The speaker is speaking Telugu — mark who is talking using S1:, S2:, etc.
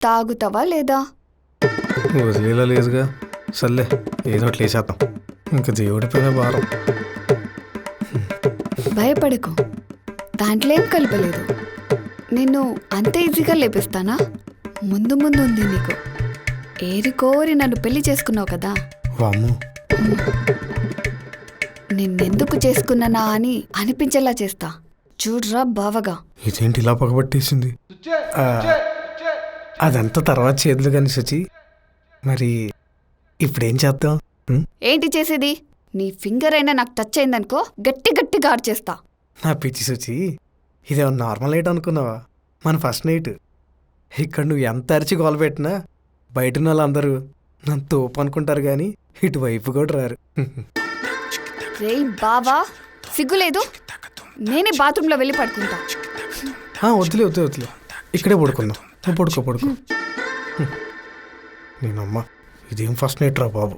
S1: తాగుతావా లేదా?
S2: వదిలేలా లేదుగా, సర్లే ఏదో ఒకటి లేచేద్దాం. ఇంకా దేవుడి పైన భారం.
S1: భయపడకు, దాంట్లో ఏం కలపలేదు. నిన్ను అంత ఈజీగా లేపిస్తానా? ముందు ముందు ఉంది నీకు. ఏరి కోరి నన్ను పెళ్లి చేసుకున్నావు కదా,
S2: వామ్మో,
S1: నిన్నెందుకు చేసుకున్నానా అని అనిపించేలా చేస్తా. చూడ్రా బావగా.
S2: ఇదేంటి ఇలా పగబట్టేసింది? అదంతా తర్వాత చేతులు కానీ శుచి. మరి ఇప్పుడేం చేద్దాం?
S1: ఏంటి చేసేది? నీ ఫింగర్ అయినా నాకు టచ్ అయిందనుకో, గట్టి గట్టి గాడ్ చేస్తా.
S2: నా పిచ్చి శుచి, ఇదేమన్నా నార్మల్ నైట్ అనుకున్నావా? మన ఫస్ట్ నైట్. ఇక్కడ నువ్వు ఎంత అరిచి గోల పెట్టినా బయట ఉన్న వాళ్ళందరూ నన్ను తోపు అనుకుంటారు కానీ ఇటువైపు కూడా రారు.
S1: రే బావా, సిగ్గులేదు? నేనే బాత్రూంలో వెళ్ళి పడుకుంటా.
S2: వద్దులే వద్దులే వద్దులే, ఇక్కడే పడుకుందాం. నువ్వు పడుకో. నేనమ్మా, ఇదేం ఫస్ట్ నైట్ రా బాబు.